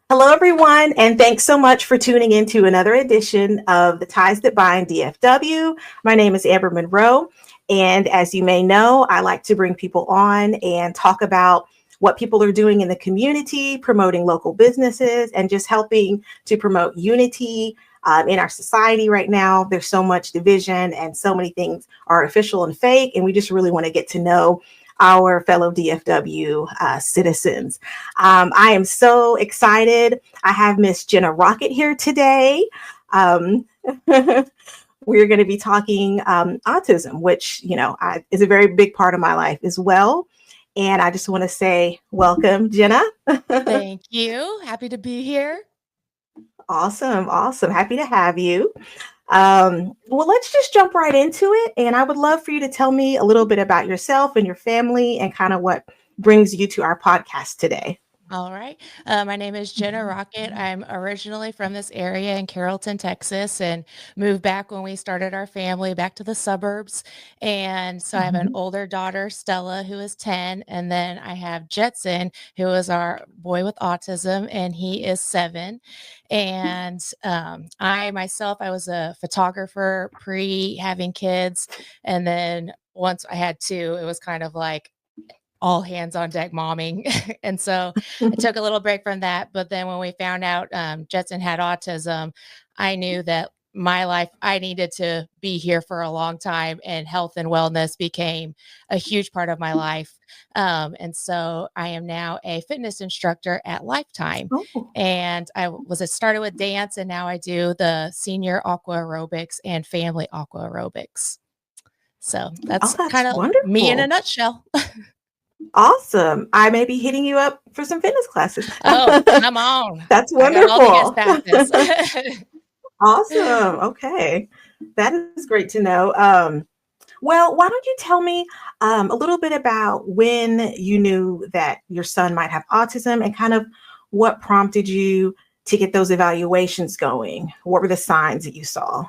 Hello, everyone, and thanks so much for tuning in to another edition of the Ties That Bind DFW. My name is Amber Monroe, and as you may know, I like to bring people on and talk about what people are doing in the community, promoting local businesses, and just helping to promote unity in our society right now. There's so much division and so many things artificial and fake, and we just really want to get to know our fellow DFW citizens. I am so excited. I have Miss Jenna Rockett here today. Um, we're going to be talking autism, which, is a very big part of my life as well. And I just want to say welcome, Jenna. Thank you. Happy to be here. Awesome. Awesome. Happy to have you. Well, let's just jump right into it. And I would love for you to tell me a little bit about yourself and your family and kind of what brings you to our podcast today. All right. My name is Jenna Rockett. I'm originally from this area in Carrollton, Texas, and moved back when we started our family back to the suburbs. And so I have an Mhm. older daughter, Stella, who is 10. And then I have Jetson, who is our boy with autism, and he is 7. And I myself, I was a photographer pre having kids. And then once I had two, it was kind of like, all hands on deck momming. And so I took a little break from that. But then when we found out Jetson had autism, I knew that my life, I needed to be here for a long time, and health and wellness became a huge part of my life. And so I am now a fitness instructor at Lifetime. Oh, And I started with dance, and now I do the senior aqua aerobics and family aqua aerobics. So oh, that's that's kind of me in a wonderful. nutshell. Awesome. I may be hitting you up for some fitness classes. Oh, come on. That's I got all the guest wonderful. passes. Awesome. Okay. That is great to know. Well, why don't you tell me a little bit about when you knew that your son might have autism and kind of what prompted you to get those evaluations going? What were the signs that you saw?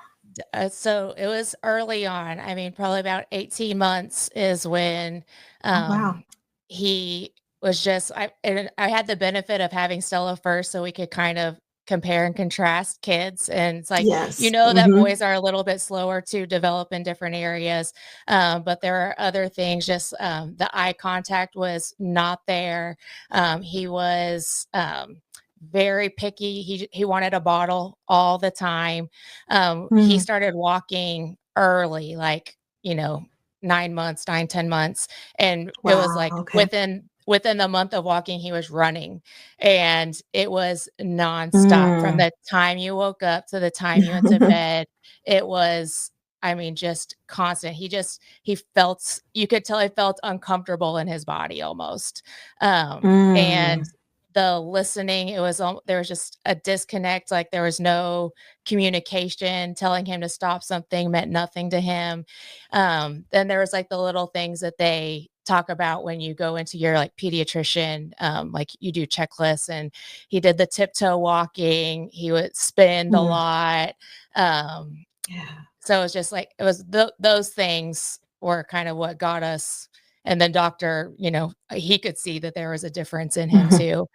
So it was early on. I mean, probably about 18 months is when Oh, wow. um, he was just, I had the benefit of having Stella first, so we could kind of compare and contrast kids. And it's like, Yes. that Hmm. boys are a little bit slower to develop in different areas. But there are other things, just the eye contact was not there. He was, very picky. He wanted a bottle all the time. He Mm. started walking early, like, 9 months, 9, 10 months. And it was Wow. like Okay. within the month of walking, he was running. And it was nonstop from Mm. the time you woke up to the time you went to bed. It was, I mean, just constant. He felt, you could tell he felt uncomfortable in his body almost. And Mm. the listening, there was just a disconnect, like there was no communication. Telling him to stop something meant nothing to him. Then there was like the little things that they talk about when you go into your like pediatrician, like you do checklists, and he did the tiptoe walking, he would spin a Mm. lot. um Yeah. so it was just like, it was those things were kind of what got us. And then doctor, he could see that there was a difference in him Mhm. too.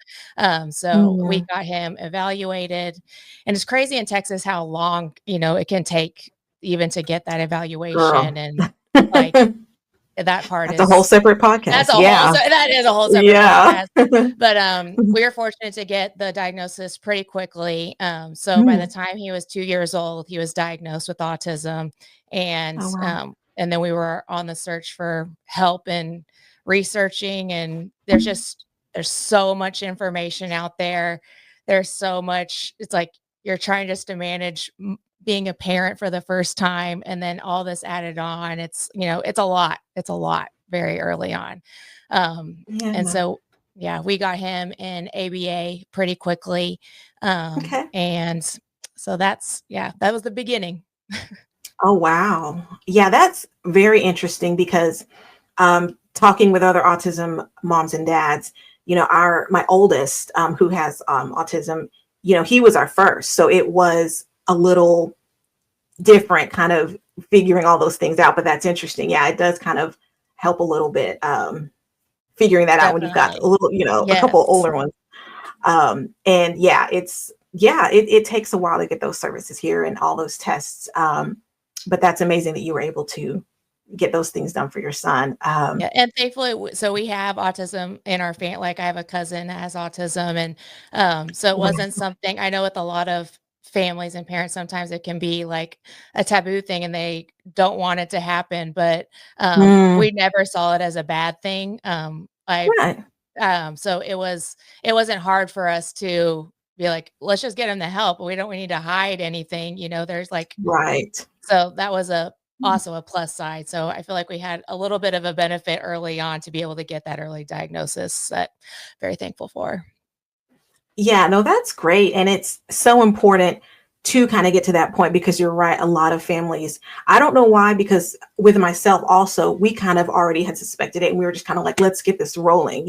So we Mm. got him evaluated. And it's crazy in Texas how long, it can take even to get that Girl. evaluation. And like, that part That's a whole is separate podcast. Yeah. that is a whole separate Yeah. podcast. But, we were fortunate to get the diagnosis pretty quickly. So by the Mm. time he was 2 years old, he was diagnosed with autism. Oh, wow. And then we were on the search for help and researching, and there's so much information out there. There's so much, it's like you're trying just to manage being a parent for the first time, and then all this added on. It's a lot. It's a lot very early on. And Yeah. so, yeah, we got him in ABA pretty quickly. Okay. And so that was the beginning. Oh, wow. Yeah, that's very interesting because talking with other autism moms and dads, our my oldest who has autism, he was our first, so it was a little different, kind of figuring all those things out. But that's interesting. Yeah, it does kind of help a little bit figuring that out when you've got a Definitely. little, a couple Yes. older ones. And yeah, it takes a while to get those services here and all those tests. But that's amazing that you were able to get those things done for your son. Yeah, and thankfully, so we have autism in our family. Like, I have a cousin that has autism, and, so it wasn't Wonderful. something I know with a lot of families and parents, sometimes it can be, like, a taboo thing, and they don't want it to happen, but, Mm, we never saw it as a bad thing. I right, So it wasn't hard for us to be like, "Let's just get him the help. We need to hide anything," there's, like, right. so that was also a plus side. So I feel like we had a little bit of a benefit early on to be able to get that early diagnosis that very thankful for. Yeah, no, that's great. And it's so important to kind of get to that point because you're right. A lot of families, I don't know why, because with myself also, we kind of already had suspected it and we were just kind of like, let's get this rolling,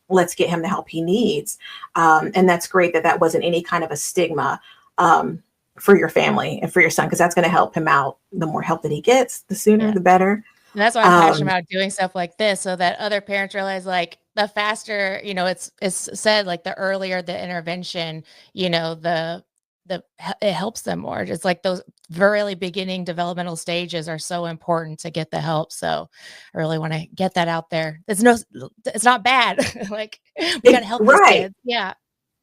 let's get him the help he needs. And that's great that that wasn't any kind of a stigma um, for your family and for your son, because that's going to help him out. The more help that he gets, the sooner, Yeah. the better. And that's why I'm passionate Um, about doing stuff like this so that other parents realize, like, the faster, it's said, like, the earlier the intervention, it helps them more. It's like those really beginning developmental stages are so important to get the help. So I really want to get that out there. It's not bad. Like, we got to help these right. kids. Yeah.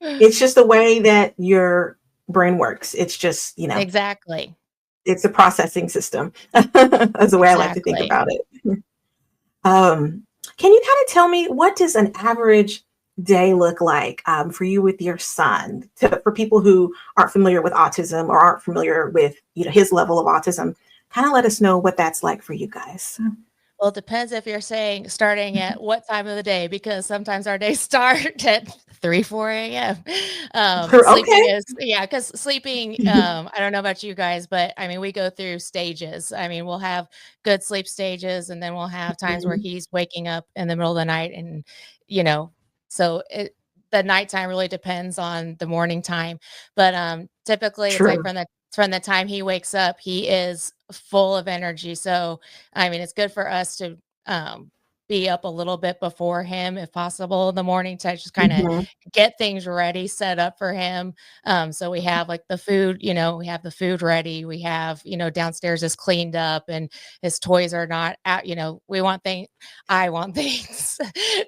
It's just the way that your brain works. It's just, Exactly. it's a processing system. That's the way I like to think Exactly. about it. Can you kind of tell me, what does an average day look like for you with your son? For people who aren't familiar with autism or aren't familiar with his level of autism, kind of let us know what that's like for you guys. Well, it depends if you're saying starting at what time of the day, because sometimes our days start at 3, 4 AM. Sleeping Okay. is yeah, because sleeping, I don't know about you guys, but, I mean, we go through stages. I mean, we'll have good sleep stages, and then we'll have times where Mhm. he's waking up in the middle of the night and, you know, so the nighttime really depends on the morning time. But, typically, it's like True. from the time he wakes up, he is full of energy. So, I mean, it's good for us to, be up a little bit before him if possible in the morning to just kinda Mhm. get things ready, set up for him. So we have, like, the food, we have the food ready. We have, downstairs is cleaned up and his toys are not out, we want things I want things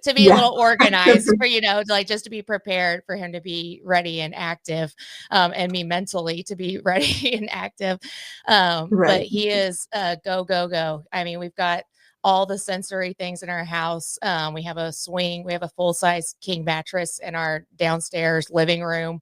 to be a Yeah. little organized for, like, just to be prepared for him to be ready and active, and me mentally to be ready and active. But Right. he is go, go, go. I mean, we've got all the sensory things in our house. We have a swing, we have a full size king mattress in our downstairs living room,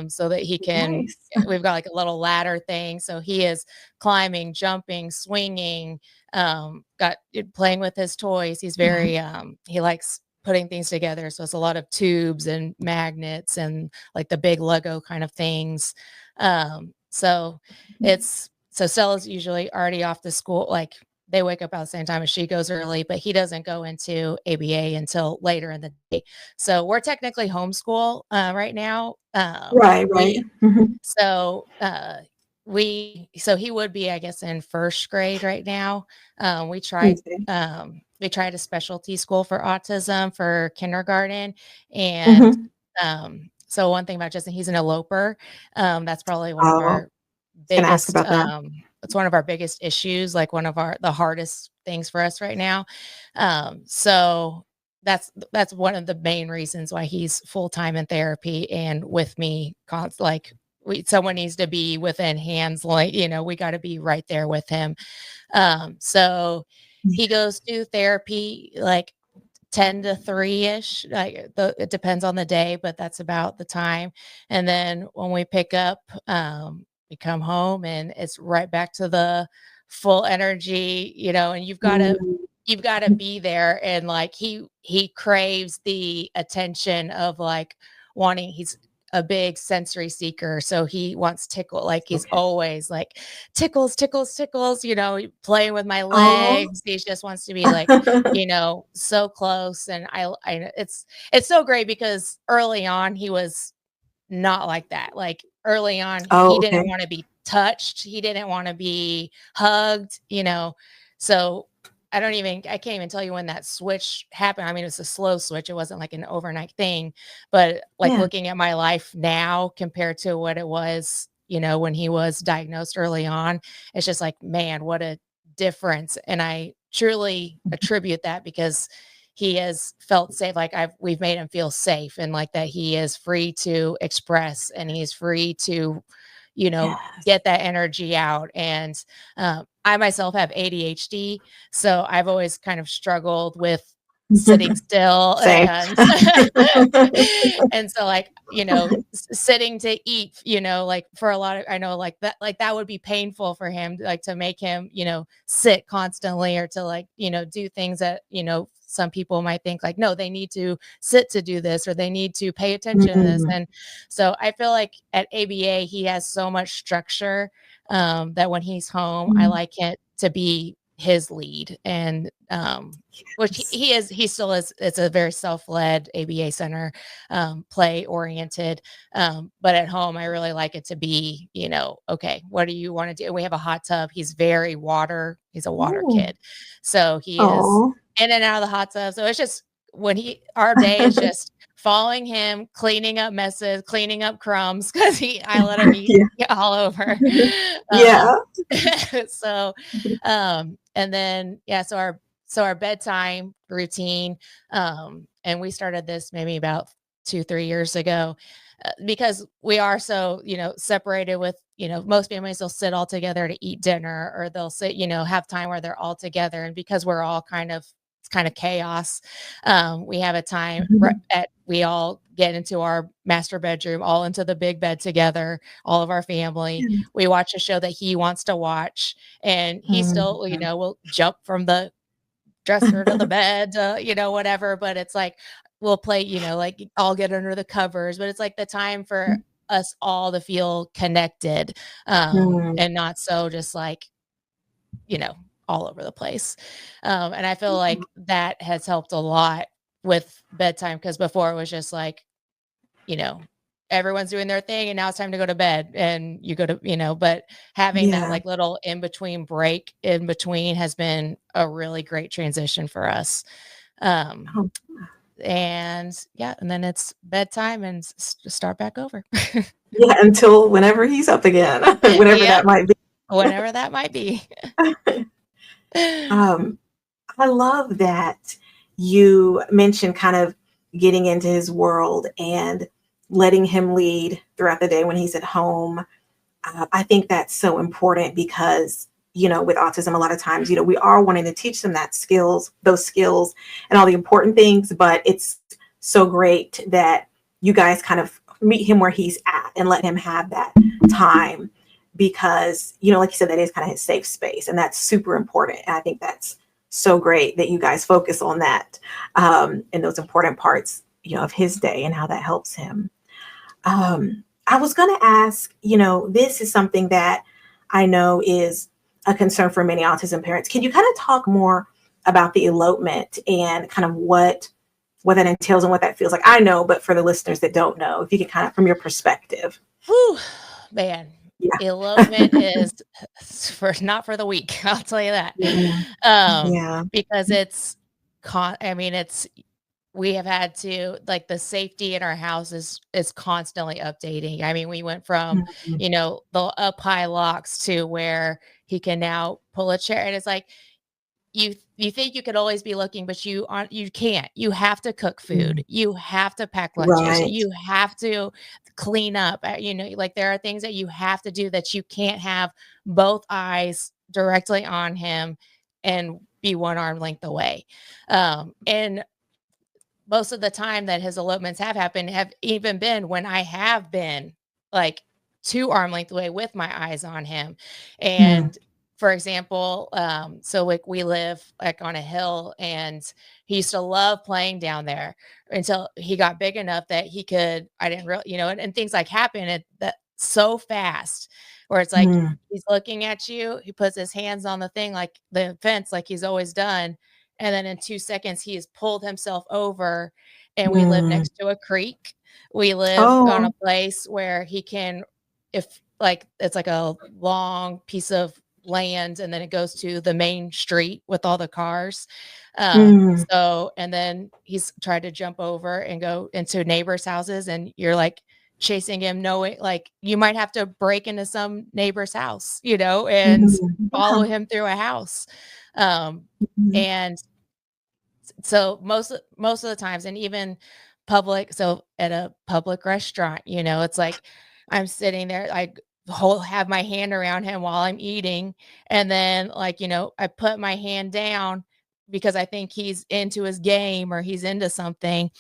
so that he can. Nice. We've got like a little ladder thing, so he is climbing, jumping, swinging. Got playing with his toys. He's very he likes putting things together. So it's a lot of tubes and magnets and like the big Lego kind of things. So Stella's usually already off to school. Like, they wake up about the same time as she goes early, but he doesn't go into ABA until later in the day. So we're technically homeschool right now. Right, right. We Mhm. so so he would be, I guess, in first grade right now. Okay. We tried a specialty school for autism for kindergarten, and Mhm. so one thing about Justin, he's an eloper. That's probably one of Oh, I was our gonna ask biggest, about that. it's one of our biggest issues, like one of the hardest things for us right now. So that's one of the main reasons why he's full time in therapy and with me. Like, someone needs to be within hands. Like, we got to be right there with him. So he Yeah. goes to therapy like 10 to 3-ish, like, it depends on the day, but that's about the time, and then when we pick up, we come home, and it's right back to the full energy, and Mm. you've gotta be there, and, like, he craves the attention of, like, wanting he's a big sensory seeker, so he wants tickle, like, he's Okay. always, like, "Tickles, tickles, tickles," playing with my Oh. legs, he just wants to be, like, so close. And it's so great because early on he was not like that. Like, early on, he Oh, didn't okay. want to be touched, he didn't want to be hugged. So I can't even tell you when that switch happened. I mean, it's a slow switch. It wasn't like an overnight thing, but like Yeah. looking at my life now compared to what it was, when he was diagnosed early on, it's just like, man, what a difference. And I truly attribute that because he has felt safe. Like we've made him feel safe and like that he is free to express and he's free to, Yes. get that energy out. And I myself have ADHD, so I've always kind of struggled with sitting still Same. and and so like, sitting to eat, like for a lot of I know like that would be painful for him, like to make him, sit constantly or to like, do things that, some people might think like, no, they need to sit to do this or they need to pay attention to this. Mhm. And so I feel like at ABA, he has so much structure that when he's home, I Mhm. like it to be his lead. And which Yes. he still is. It's a very self-led ABA center, play oriented. But at home, I really like it to be, okay, what do you want to do? We have a hot tub. He's he's a water Ooh. kid. So he is Aw. in and out of the hot tub. So it's just our day is just following him, cleaning up messes, cleaning up crumbs because I let him eat Yeah. all over. Yeah. Um, so, and then, yeah, so our bedtime routine, and we started this maybe about 2, 3 years ago, because we are so, separated with, most families will sit all together to eat dinner or they'll sit, have time where they're all together. And because we're all it's kind of chaos. We have a time Mhm. we all get into our master bedroom, all into the big bed together, all of our family. Yeah. We watch a show that he wants to watch, and he still, Mhm. will jump from the dresser to the bed, whatever. But it's like we'll play, like all get under the covers. But it's like the time for us all to feel connected, Mhm. and not so just like, you know, all over the place. And I feel like that has helped a lot with bedtime because before it was just like, you know, everyone's doing their thing and now it's time to go to bed and you go to, but having that Yeah. like little in between break in between has been a really great transition for us. Um, Oh, and yeah, and then it's bedtime and start back over. yeah, until whenever he's up again, whenever that Yep, might be. whenever that might be. Um, I love that you mentioned kind of getting into his world and letting him lead throughout the day when he's at home. I think that's so important because, with autism, a lot of times, we are wanting to teach them those skills and all the important things, but it's so great that you guys kind of meet him where he's at and let him have that time because, like you said, that is kind of his safe space. And that's super important. And I think that's so great that you guys focus on that and those important parts, of his day and how that helps him. I was going to ask, this is something that I know is a concern for many autism parents. Can you kind of talk more about the elopement and kind of what that entails and what that feels like? I know, but for the listeners that don't know, if you can kind of from your perspective. Whew, man, Yeah. elopement is not for the weak. I'll tell you that. Yeah. Um, Yeah. because I mean, we have had to like the safety in our house is constantly updating. I mean, we went from, Mhm. the up high locks to where he can now pull a chair. And it's like you think you could always be looking, but you can't. You have to cook food. Mhm. You have to pack lunches. Right. You have to clean up. Like there are things that you have to do that you can't have both eyes directly on him and be one arm length away. And most of the time that his elopements have happened have even been when I have been like 2 arm length away with my eyes on him. Mhm. And for example, so like we live like on a hill and he used to love playing down there until he got big enough that he could, I didn't really, and things like happen that so fast where it's like Mhm. he's looking at you, he puts his hands on the thing like the fence like he's always done, and then in 2 seconds, he has pulled himself over, and we live Mhm. next to a creek. We live on a Oh. place where he can if, like, it's like a long piece of land, and then it goes to the main street with all the cars. Mm. So, and then he's tried to jump over and go into neighbors' houses, and you're like chasing him, knowing like you might have to break into some neighbor's house, and Mhm. follow Yeah. him through a house. Um, Mhm. and so most of the times, and even public, so at a public restaurant, it's like I'm sitting there, I have my hand around him while I'm eating, and then like, I put my hand down because I think he's into his game or he's into something,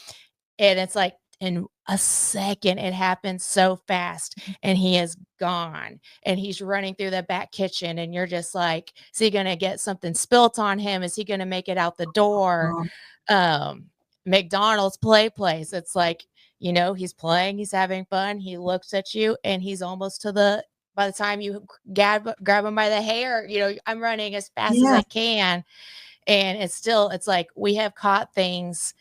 and it's like in a second, it happens so fast, and he is gone, and he's running through the back kitchen, and you're just like, is he gonna get something spilt on him? Is he gonna make it out the door? Oh, um McDonald's play place. It's like, he's playing, he's having fun, he looks at you, and he's almost to the by the time you grab him by the hair, I'm running as fast as I yes. can. And it's like we have caught things.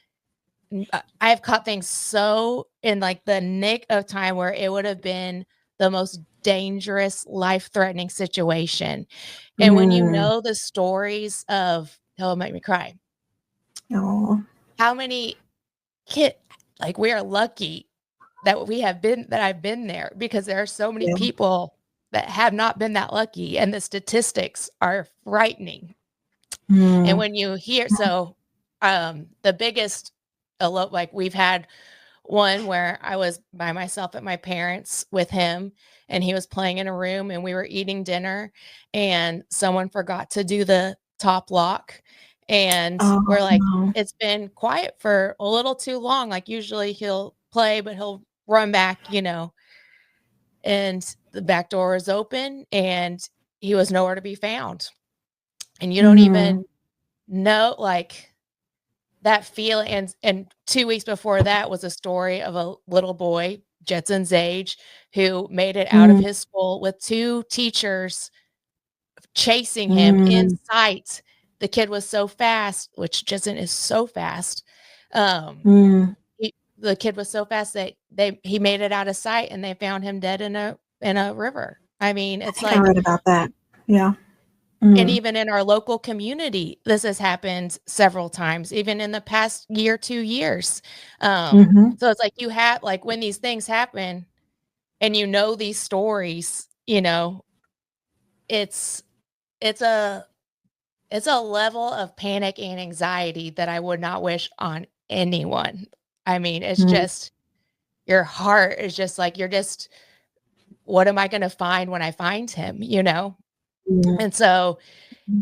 I have caught things so in like the nick of time where it would have been the most dangerous, life-threatening situation. And when you Mm. know the stories of, oh, it make me cry. Oh, How many kid like, we are lucky that I've been there, because there are so many yeah. people that have not been that lucky, and the statistics are frightening. And Mm. when you hear, so, the biggest like, we've had one where I was by myself at my parents' with him, and he was playing in a room, and we were eating dinner, and someone forgot to do the top lock, and Oh, we're like, no. "It's been quiet for a little too long." Like, usually he'll play, but he'll run back, and the back door is open, and he was nowhere to be found. And you don't Mm. even know, like, that feeling. And 2 weeks before that was a story of a little boy, Jetson's age, who made it out of Mm. his school with 2 teachers chasing him in Mm. sight. The kid was so fast, which Jetson is so fast. Um, Mm. the kid was so fast that he made it out of sight, and they found him dead in a river. I mean, I it's think I like, read about that. Yeah. and Mm. even in our local community, this has happened several times, even in the past year, 2 years. Mhm. So it's like you have, like, when these things happen and these stories, it's it's a it's a level of panic and anxiety that I would not wish on anyone. I mean, it's Mm. just your heart is just like, you're just, what am I gonna find when I find him, Mm. And so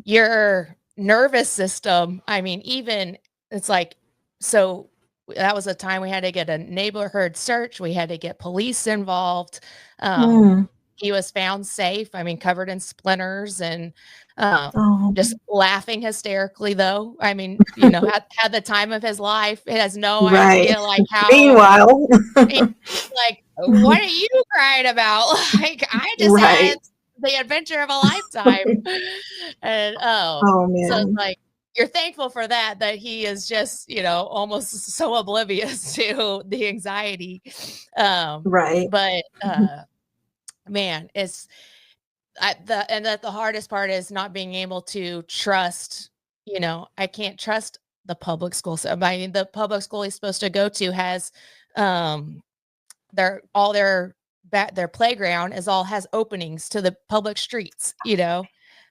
your nervous system, I mean, even it's like, so that was a time we had to get a neighborhood search, we had to get police involved. Um, Mm. he was found safe, I mean, covered in splinters, and Oh. just laughing hysterically though. I mean, had the time of his life. It has no Right. idea like how Meanwhile. he, like, what are you crying about? Like, I just had Right. the adventure of a lifetime. And, Oh, so it's man. like, you're thankful for that he is just, almost so oblivious to the anxiety. Right. But, Mhm. man, it's that the hardest part is not being able to trust, I can't trust the public school. So, I mean, the public school he's supposed to go to has, um their all their playground is all has openings to the public streets,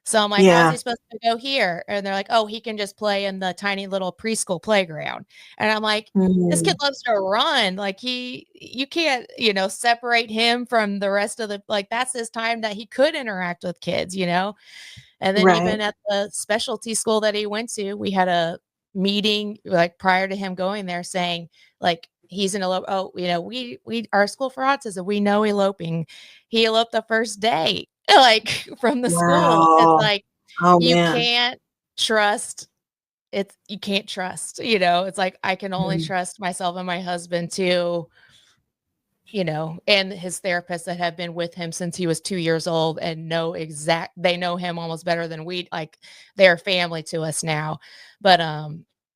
So I'm like, "How is Yeah. he supposed to go here?" And they're like, "Oh, he can just play in the tiny little preschool playground." And I'm like, "This kid Mm. loves to run." Like, you can't, separate him from the rest of the, like, that's his time that he could interact with kids, And then Right. even at the specialty school that he went to, we had a meeting, like, prior to him going there, saying, like, he's an oh, we our school for autism, we know eloping. He eloped the first day, like, from the school. It's Wow. like, Oh, you man. can't trust you can't trust, it's like, I can only Mm. trust myself and my husband to, and his therapists that have been with him since he was 2 years old, and they know him almost better than we, like, they're family to us now. But,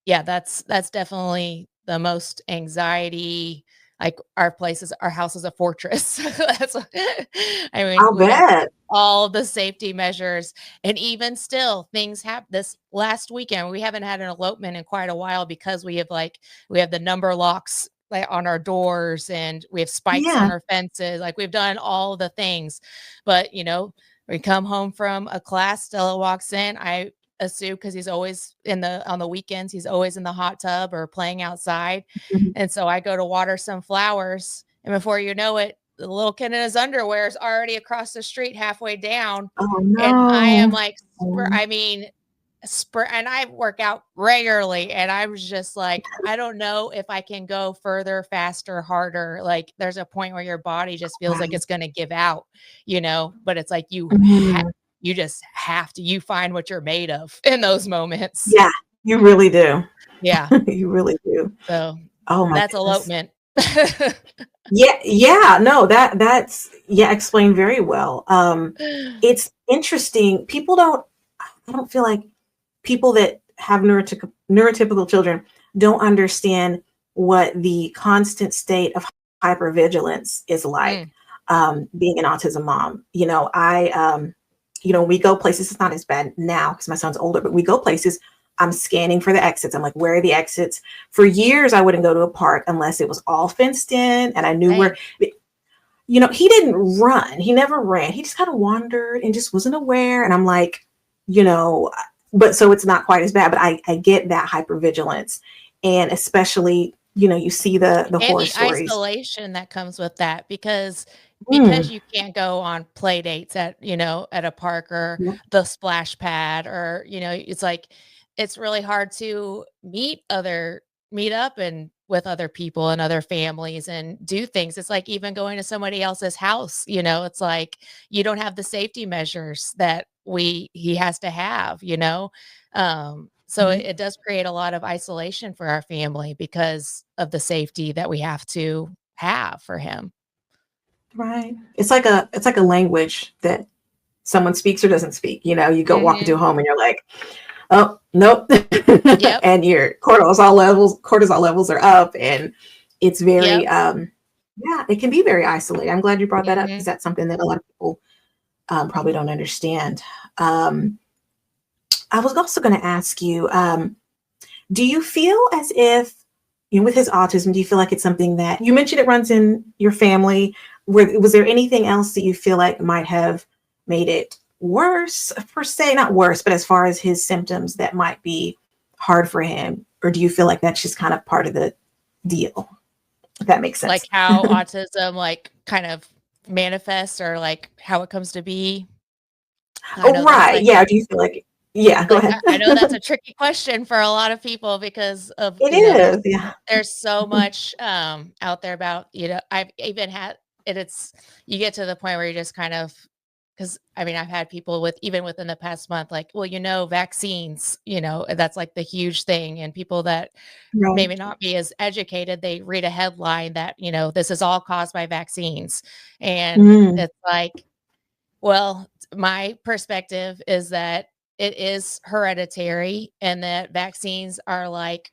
yeah, that's definitely the most anxiety like our house is a fortress. That's I mean, I'll we have bet. all the safety measures, and even still things happen. This last weekend we haven't had an elopement in quite a while because we have the number locks like on our doors, and we have spikes on Yeah. our fences. Like we've done all the things, but we come home from a class, Stella walks in. I assume because he's always on the weekends, he's always in the hot tub or playing outside. Mhm. And so I go to water some flowers, and before you know it, the little kid in his underwear is already across the street halfway down. Oh, And I am no. like, Oh, and I work out regularly. And I was just like, I don't know if I can go further, faster, harder. Like there's a point where your body just feels like right. it's going to give out, but it's like Mhm. you just have to, you find what you're made of in those moments. Yeah, you really do. Yeah. You really do. So Oh my that's goodness. elopement. Yeah, yeah, no, that's yeah, explained very well. It's interesting. I don't feel like people that have neurotypical children don't understand what the constant state of hypervigilance is like. Mm, Being an autism mom, we go places. It's not as bad now because my son's older, but we go places. I'm scanning for the exits. I'm like, where are the exits? For years, I wouldn't go to a park unless it was all fenced in and I knew same. where. He didn't run. He never ran. He just kind of wandered and just wasn't aware. And I'm like, you know, but so it's not quite as bad. But I get that hypervigilance, and especially, you see the And horror the stories. isolation that comes with that because Mm, you can't go on play dates at a park or yeah, the splash pad, or it's like it's really hard to meet up and with other people and other families and do things. It's like even going to somebody else's house, it's like you don't have the safety measures that he has to have, so mhm, it does create a lot of isolation for our family because of the safety that we have to have for him. right. It's like a language that someone speaks or doesn't speak. You go walk into a Mhm. home and you're like, oh nope, Yep, and your cortisol levels are up, and it's yep, very yeah, it can be very isolating. I'm glad you brought that up because mhm. that's something that a lot of people probably don't understand. Um, I was also going to ask you, do you feel as if, with his autism, do you feel like it's something that you mentioned it runs in your family? Was there anything else that you feel like might have made it worse, per se? Not worse, but as far as his symptoms that might be hard for him? Or do you feel like that's just kind of part of the deal? If that makes Like sense. how autism, like, kind of manifests or, like, how it comes to be. I Oh, know that's, right. like Yeah. Do you feel yeah, go like, ahead. I know that's a tricky question for a lot of people because of, It there's is. Yeah. so much, out there about, I've even had it's you get to the point where you just kind of, because I mean, I've had people even within the past month, like, well, vaccines, that's like the huge thing. And people that Right. maybe not be as educated, they read a headline that, this is all caused by vaccines. And Mm, it's like, well, my perspective is that it is hereditary and that vaccines are like,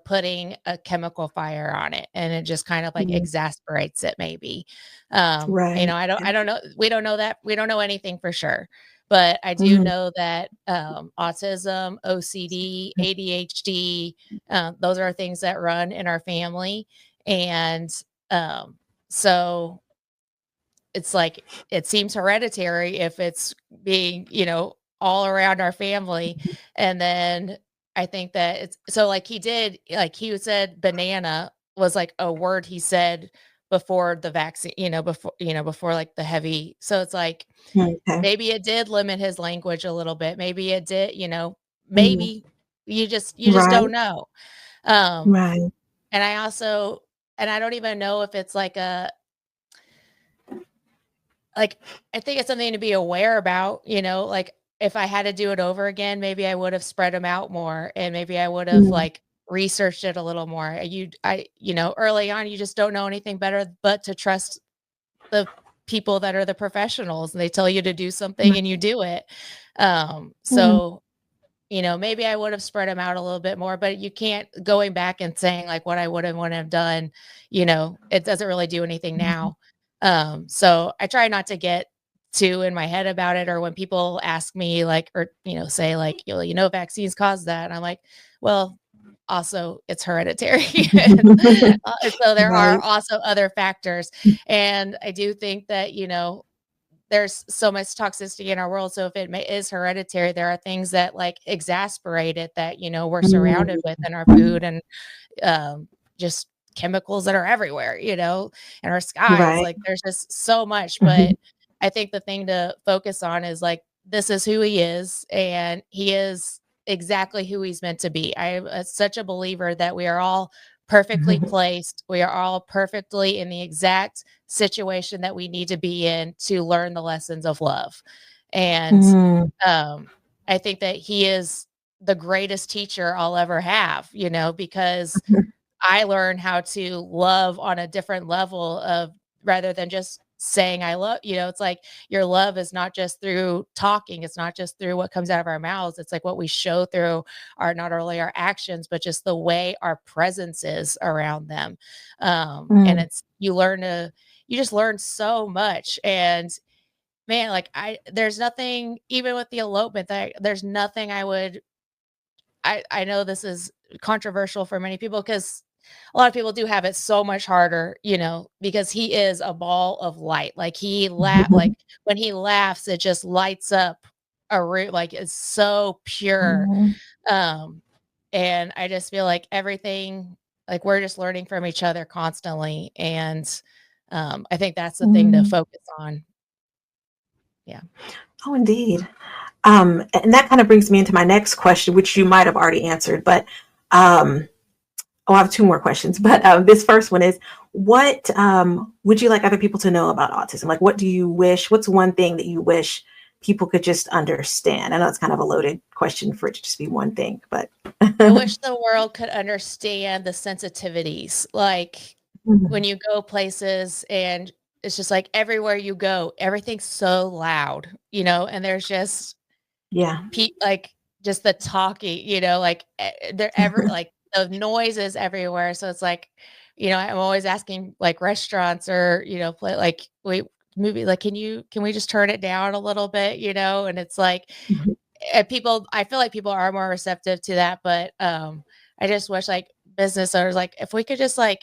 putting a chemical fire on it, and it just kind of like mm, exasperates it maybe. right. I don't know. We don't know that. We don't know anything for sure. But I do Mhm. know that autism, OCD, ADHD, those are things that run in our family. And so it's like it seems hereditary if it's being, all around our family. And then I think that it's so like he said banana was like a word he said before the vaccine, before like the heavy. So it's like Okay. maybe it did limit his language a little bit. Maybe it did, Mhm. maybe you just Right, don't know. Um right. and I also and I don't even know if it's like, I think it's something to be aware about, like, if I had to do it over again, maybe I would have spread them out more, and maybe I would have, Mm, like, researched it a little more. Early on, you just don't know anything better but to trust the people that are the professionals, and they tell you to do something right. and you do it. Mm, So maybe I would have spread them out a little bit more, but you can't going back and saying like what I would and wouldn't have done, it doesn't really do anything Mhm. now. So I try not to get too in my head about it, or when people ask me like, or, say like, vaccines cause that. And I'm like, well, also it's hereditary. And so there are Right. also other factors. And I do think that, there's so much toxicity in our world. So if is hereditary, there are things that like exasperate it that, we're surrounded with in our Mm. food and just chemicals that are everywhere, in our skies. Right. Like there's just so much. But Mhm. I think the thing to focus on is like, this is who he is, and he is exactly who he's meant to be. I am such a believer that we are all perfectly placed. We are all perfectly in the exact situation that we need to be in to learn the lessons of love. And Mm. um, I think that he is the greatest teacher I'll ever have, because I learned how to love on a different level of rather than just saying I love, it's like your love is not just through talking, it's not just through what comes out of our mouths, it's like what we show through our not only our actions, but just the way our presence is around them. And Mm. it's you just learn so much. And man, like there's nothing, even with the elopement, there's nothing I know this is controversial for many people because a lot of people do have it so much harder, because he is a ball of light. Like like when he laughs, it just lights up a room. Like it's so pure. Mhm. Um, and I just feel like everything, like we're just learning from each other constantly. And I think that's the thing to Mhm. focus on. Yeah. Oh, indeed. And that kind of brings me into my next question, which you might have already answered, but um, I have two more questions. But this first one is, what would you like other people to know about autism? Like, what do you wish? What's one thing that you wish people could just understand? I know it's kind of a loaded question for it to just be one thing, but. I wish the world could understand the sensitivities. Like when Mhm. you go places and it's just like everywhere you go, everything's so loud, and there's just Yeah. like just the talking, like they're like the noise is everywhere. So it's like, I'm always asking like restaurants or, play like wait movie like can we just turn it down a little bit, and it's like Mhm. people I feel like people are more receptive to that, but, I just wish, like, business owners, like, if we could just, like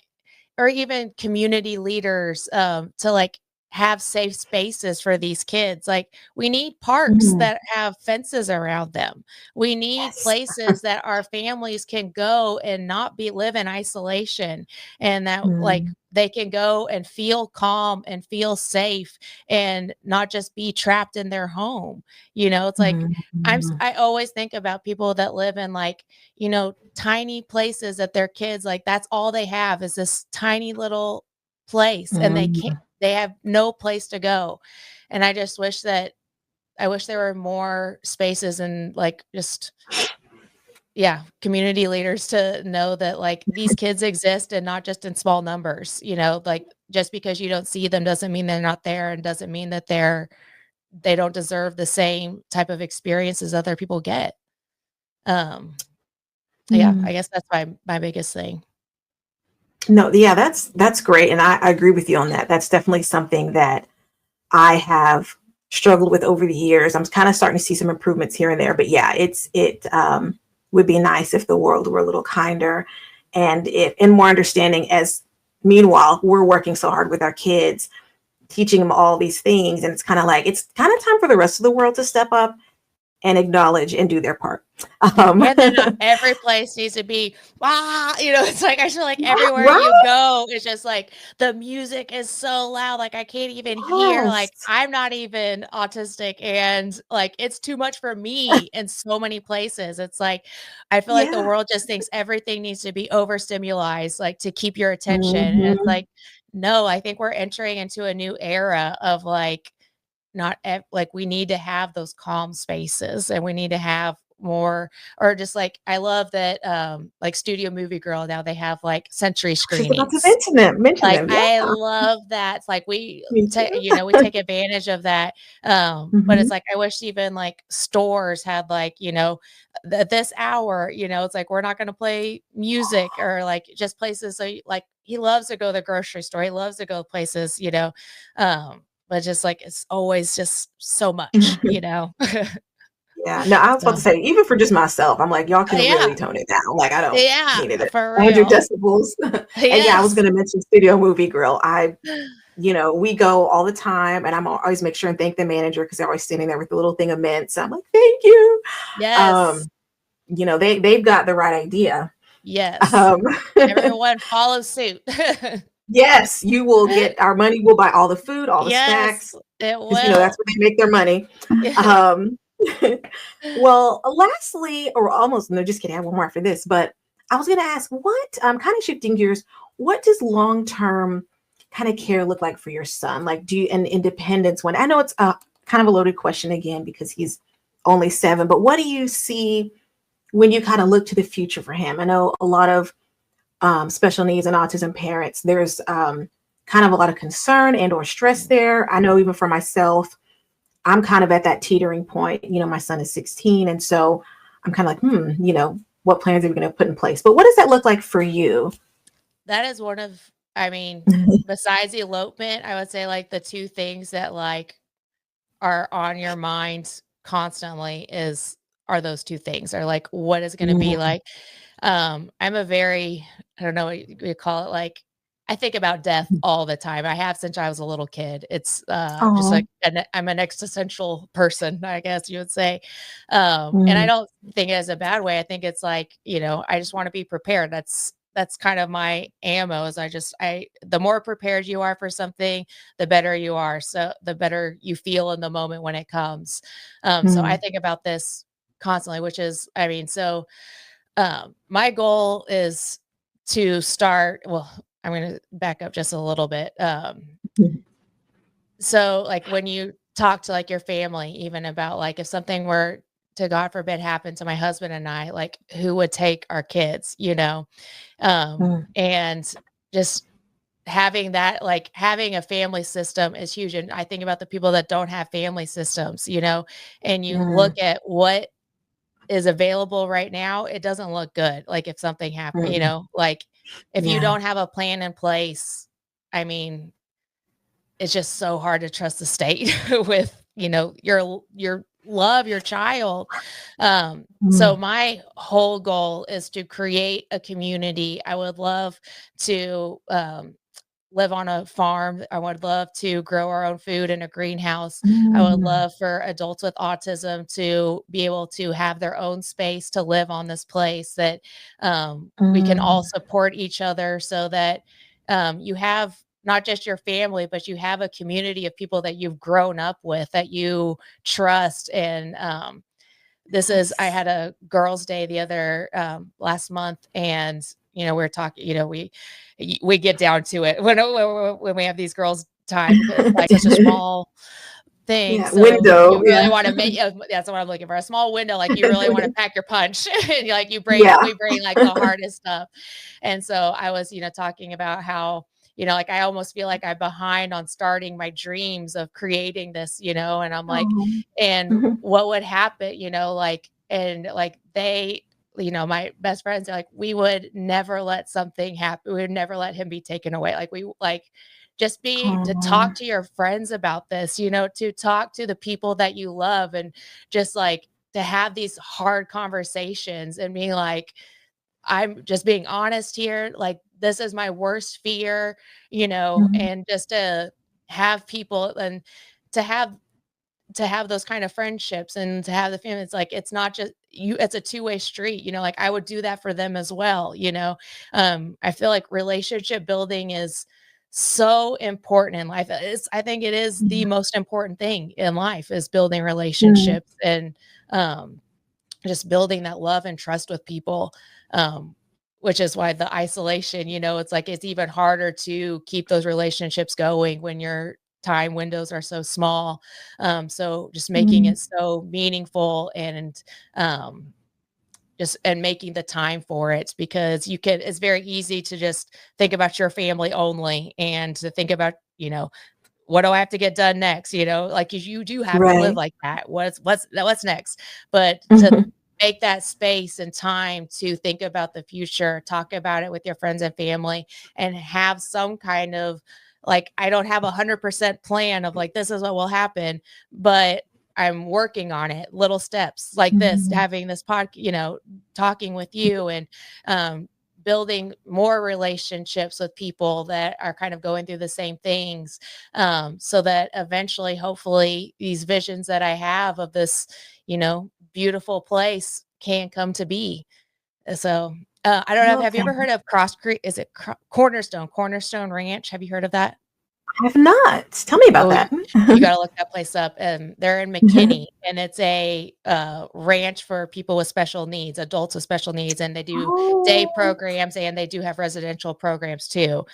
or even community leaders, to, like, have safe spaces for these kids, like, we need parks Mhm. that have fences around them. We need Yes. places that our families can go and not live in isolation, and that, like, Mm. they can go and feel calm and feel safe and not just be trapped in their home, it's like Mhm. I always think about people that live in like, tiny places that their kids like that's all they have is this tiny little place and Mhm. they have no place to go. And I wish there were more spaces and like just yeah, community leaders to know that like these kids exist and not just in small numbers, like just because you don't see them doesn't mean they're not there and doesn't mean that they don't deserve the same type of experiences other people get. Um, yeah, Mm. I guess that's my biggest thing. No, yeah, that's great, and I agree with you on that. That's definitely something that I have struggled with over the years. I'm kind of starting to see some improvements here and there, but yeah, it would be nice if the world were a little kinder and more understanding. As meanwhile, we're working so hard with our kids, teaching them all these things, and it's kind of time for the rest of the world to step up and acknowledge and do their part. Um, And then not every place needs to be, "Ah," it's like I feel like everywhere you right? go, it's just like the music is so loud, like I can't even hear, Yes. like I'm not even autistic and like it's too much for me in so many places. It's like I feel like the Yeah. world just thinks everything needs to be overstimulized, like to keep your attention. And it's Mhm. like, no, I think we're entering into a new era of like not like we need to have those calm spaces and we need to have more, or just like, I love that, like Studio Movie Girl, now they have like sensory I was about to screenings. mention Like, them. Yeah, I love that. It's like me too. we take advantage of that. But it's Mhm. like, I wish even like stores had like, this hour, it's like, we're not going to play music, or like just places. So like, he loves to go to the grocery store. He loves to go places, but just like, it's always just so much. Yeah, no, I was about to So, say, even for just myself, I'm like, y'all can really yeah, tone it down. Like, I don't yeah, need it at for 100 real. decibels. And yeah, I was Yes. going to mention Studio Movie Grill. We go all the time, and I'm always make sure and thank the manager because they're always standing there with a little thing of mints. I'm like, thank you. Yes. Um, they've got the right idea. Yes. Um, Everyone follow suit. yes, you will get our money. We'll buy all the food, all the Yes, snacks, it because that's will. where they make their money. Um, well, lastly, or almost, no, just kidding. I have one more after this, but I was going to ask what, kind of shifting gears, what does long term kind of care look like for your son? Like, do you, and independence when I know it's kind of a loaded question again because he's only 7, but what do you see when you kind of look to the future for him? I know a lot of special needs and autism parents, there's kind of a lot of concern and or stress there. I know even for myself, I'm kind of at that teetering point. My son is 16. And so I'm kind of like, what plans are we going to put in place? But what does that look like for you? That is one of, I mean, besides elopement, I would say like the 2 things that like are on your mind constantly are those 2 things, are like, what is gonna be Mm, like. I'm a very, I don't know what you call it, like, I think about death all the time. I have since I was a little kid. It's, just oh, like I'm an existential person, I guess you would say. And I mm, don't think it as a bad way. I think it's like, I just wanna be prepared. That's kind of my ammo, is the more prepared you are for something, the better you are. So the better you feel in the moment when it comes. So I mm, think about this constantly, which is, I mean, so my goal is to start, well, I'm going to back up just a little bit. mm, So like when you talk to like your family, even about like if something were to God forbid happen to my husband and I, like who would take our kids. mm, And just having that, like having a family system is huge. And I think about the people that don't have family systems, and you look mm, at what is available right now, it doesn't look good. Like if something happened, mm. like if you Yeah. don't have a plan in place, I mean, it's just so hard to trust the state with, your love, your child. So Mm, my whole goal is to create a community. I would love to live on a farm. I would love to grow our own food in a greenhouse. I would mm, love for adults with autism to be able to have their own space to live on this place, that we can all mm, support each other, so that you have not just your family, but you have a community of people that you've grown up with, that you trust. And I yes. had a girls' day the other last month, and we're talking. We get down to it when we have these girls' time, because it's like such a small thing. Yeah. So Window. you really Yeah. want to make, that's what I'm looking for, a small window. Like you really want to pack your punch, and like Yeah. we bring like the hardest stuff. And so I was, talking about how, like I almost feel like I'm behind on starting my dreams of creating this, and I'm like, Oh. and Mhm. what would happen, like, and like my best friends are like, we would never let something happen. We would never let him be taken away. Like we like just be to Oh. talk to your friends about this, to talk to the people that you love, and just like to have these hard conversations and be like, I'm just being honest here. Like, this is my worst fear, Mhm. and just to have people, and to have those kind of friendships, and to have the family. It's like, it's not just you, it's a two-way street, like I would do that for them as well. I feel like relationship building is so important in life. I think it is the Yeah. most important thing in life, is building Mm, relationships, and um just building that love and trust with people. Um, which is why the isolation, it's like it's even harder to keep those relationships going when you're time windows are so small. So just making Mhm. it so meaningful and just and making the time for it, because it's very easy to just think about your family only and to think about, what do I have to get done next? Like you do have to live Right. like that. What's next? But to Mhm. make that space and time to think about the future, talk about it with your friends and family, and have some kind of, like, I don't have 100% plan of like, this is what will happen, but I'm working on it, little steps like this, Mhm. having this talking with you, and um, building more relationships with people that are kind of going through the same things, so that eventually, hopefully, these visions that I have of this, beautiful place can come to be. So, I don't know. Love Have you that. ever heard of Cross Creek? Is it Cornerstone Ranch? Have you heard of that? I have not. Tell me about Oh, you that. you gotta look that place up, and they're in McKinney, and it's a, ranch for people with special needs, adults with special needs, and they do day Oh, programs, and they do have residential programs too.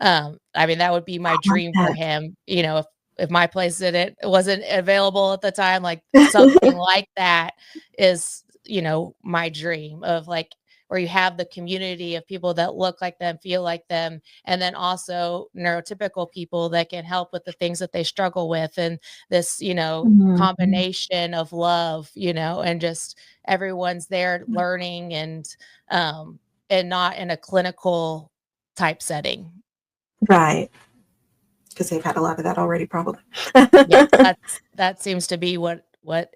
I mean, that would be my I love dream for that. him, if my place didn't wasn't available at the time, like, something like that is, my dream of, like, where you have the community of people that look like them, feel like them, and then also neurotypical people that can help with the things that they struggle with, and this, Mhm. combination of love, and just everyone's there learning, and not in a clinical type setting. Right, because they've had a lot of that already, probably. Yes, that seems to be what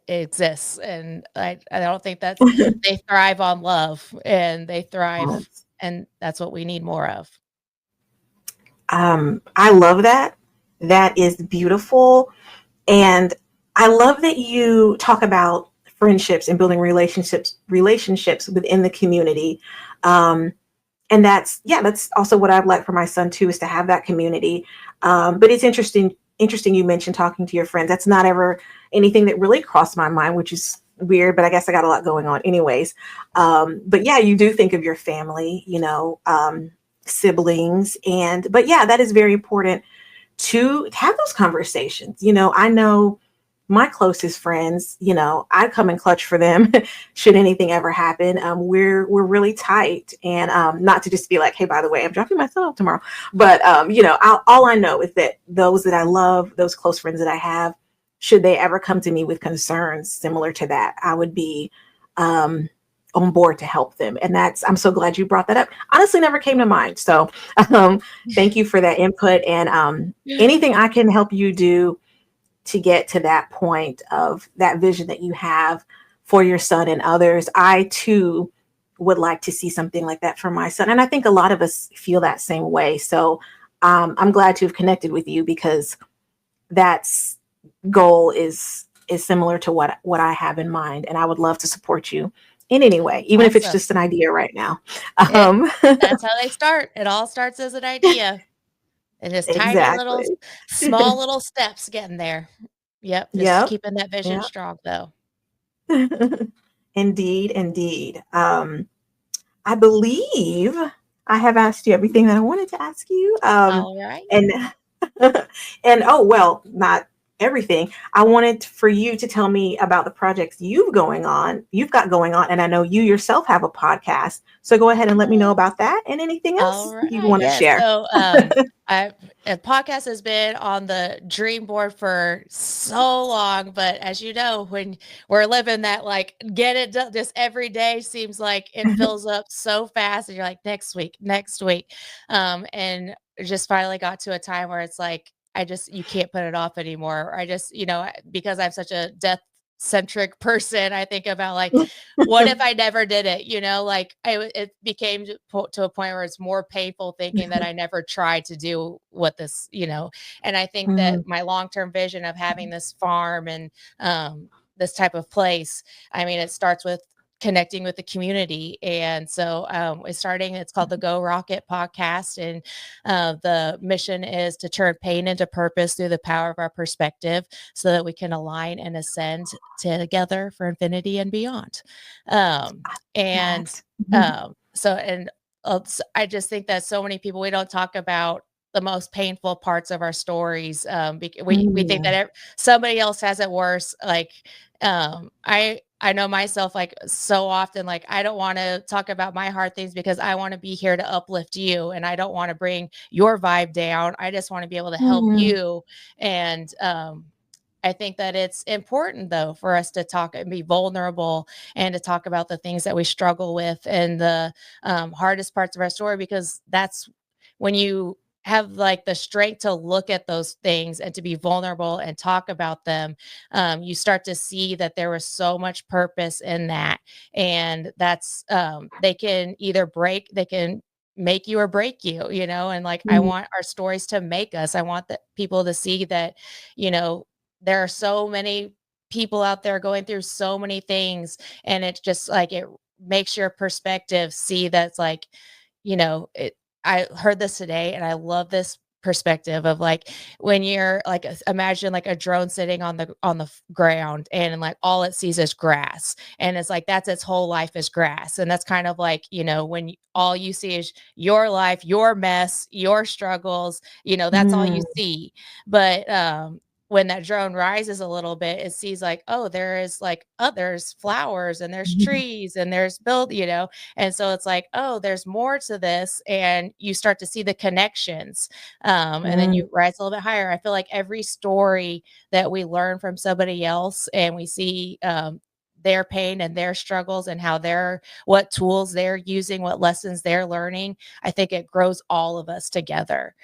exists, and I don't think that's they thrive on love, and they thrive, Yes. and that's what we need more of. I love that. That is beautiful. And I love that you talk about friendships and building relationships within the community. Um, and that's also what I'd like for my son too, is to have that community. But it's interesting you mentioned talking to your friends. That's not ever anything that really crossed my mind, which is weird, but I guess I got a lot going on anyways. But yeah, you do think of your family, siblings, but yeah, that is very important to have those conversations. I know my closest friends, I come in clutch for them should anything ever happen. We're really tight, and not to just be like, hey, by the way, I'm dropping my son off tomorrow, but all I know is that those that I love, those close friends that I have, should they ever come to me with concerns similar to that, I would be um, on board to help them. And I'm so glad you brought that up. Honestly, never came to mind. So um, thank you for that input, and anything I can help you do to get to that point of that vision that you have for your son and others. I too would like to see something like that for my son. And I think a lot of us feel that same way. So I'm glad to have connected with you, because that's goal is similar to what I have in mind. And I would love to support you in any way, even if it's Awesome. just an idea right now. It Um, That's how they start. It all starts as an idea. And just tiny little, exactly. small little steps getting there. Yep, just Yep. keeping that vision Yeah. strong, though. Indeed, indeed. I believe I have asked you everything that I wanted to ask you. All right. And and oh well, not everything. I wanted for you to tell me about the projects you've got going on, and I know you yourself have a podcast. So go ahead and let me know about that and anything All else you right. want to Yes. share. So, I a podcast has been on the dream board for so long, but as you know, when we're living that, like, get it done, just every day seems like it fills up so fast, and you're like, next week, next week, and it just finally got to a time where it's like, you can't put it off anymore. I just, because I'm such a death centric person, I think about, like, what if I never did it? Like, it became to a point where it's more painful thinking that I never tried to do what this, and I think that Mhm. my long-term vision of having this farm and this type of place, I mean, it starts with connecting with the community. And so it's called the Go Rocket podcast. And the mission is to turn pain into purpose through the power of our perspective, so that we can align and ascend together for infinity and beyond. Um, and That. so, and I just think that so many people, we don't talk about the most painful parts of our stories. We think that Mm, somebody else has it worse. Like, I know myself, like, so often, like, I don't want to talk about my hard things because I want to be here to uplift you, and I don't want to bring your vibe down. I just want to be able to help mm, you. And I think that it's important, though, for us to talk and be vulnerable and to talk about the things that we struggle with and the hardest parts of our story, because that's when you have like the strength to look at those things and to be vulnerable and talk about them. You start to see that there was so much purpose in that. And that's, they can either they can make you or break you, you know. And like, I mm, want our stories to make us. I want the people to see that, you know, there are so many people out there going through so many things, and it's just like it makes your perspective see that's like, you know, I heard this today and I love this perspective of like when you're like imagine like a drone sitting on the ground, and like all it sees is grass, and it's like that's its whole life is grass. And that's kind of like, you know, when all you see is your life, your mess, your struggles, you know, that's all you mm, see. But when that drone rises a little bit, it sees like, oh, there is like, oh, there's flowers and there's mhm, trees and there's build, you know. And so it's like, oh, there's more to this. And you start to see the connections. And then mm, you rise a little bit higher. I feel like every story that we learn from somebody else and we see their pain and their struggles and how what tools they're using, what lessons they're learning, I think it grows all of us together.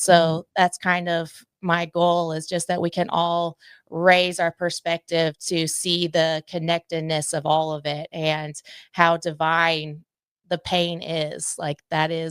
mm, So that's kind of my goal, is just that we can all raise our perspective to see the connectedness of all of it and how divine the pain is. Like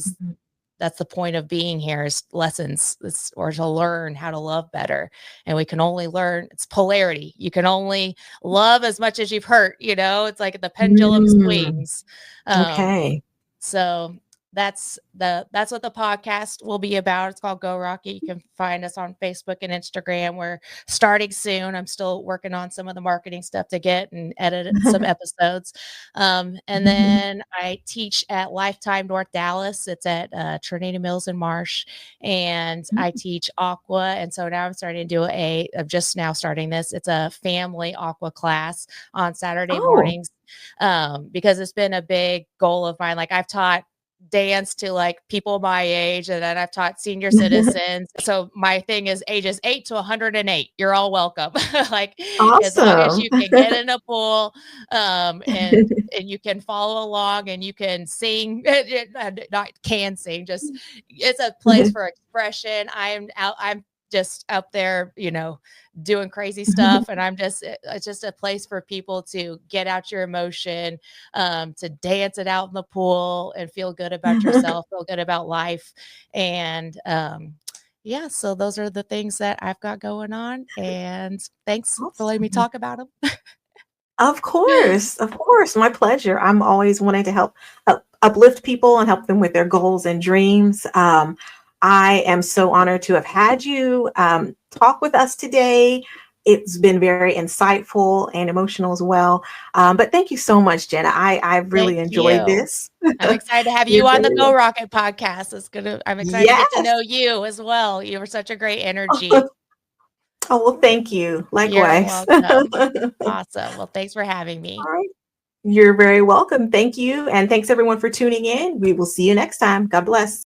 mhm, that's the point of being here, is lessons, or to learn how to love better. And we can only learn, it's polarity. You can only love as much as you've hurt, you know, it's like the pendulum mm. swings. Um, Okay. so that's what the podcast will be about. It's called Go Rocket. You can find us on Facebook and Instagram. We're starting soon. I'm still working on some of the marketing stuff to get and edit some episodes. And then I teach at Lifetime North Dallas. It's at Trinity Mills and Marsh, and I teach aqua. And so now I'm starting to do I'm just now starting this. It's a family aqua class on Saturday Oh. mornings, because it's been a big goal of mine. Like I've taught dance to like people my age, and then I've taught senior citizens. So my thing is ages 8 to 108. You're all welcome. Like as long as Awesome. you can get in a pool, and you can follow along and you can sing, not can sing, just it's a place for expression. I'm just up there, you know, doing crazy stuff. And it's just a place for people to get out your emotion, to dance it out in the pool and feel good about yourself, feel good about life. And yeah, so those are the things that I've got going on. And thanks for letting me Awesome. talk about Of them. course, of course, my pleasure. I'm always wanting to help uplift people and help them with their goals and dreams. I am so honored to have had you talk with us today. It's been very insightful and emotional as well. But thank you so much, Jenna. I've really Thank enjoyed you. this. I'm excited to have You're you on the very Go welcome. Rocket podcast. I'm excited to get to Yes. know you as well. You were such a great energy. Oh, well, thank you. You're Likewise. welcome. Awesome. Well, thanks for having me. All right. You're very welcome. Thank you. And thanks everyone for tuning in. We will see you next time. God bless.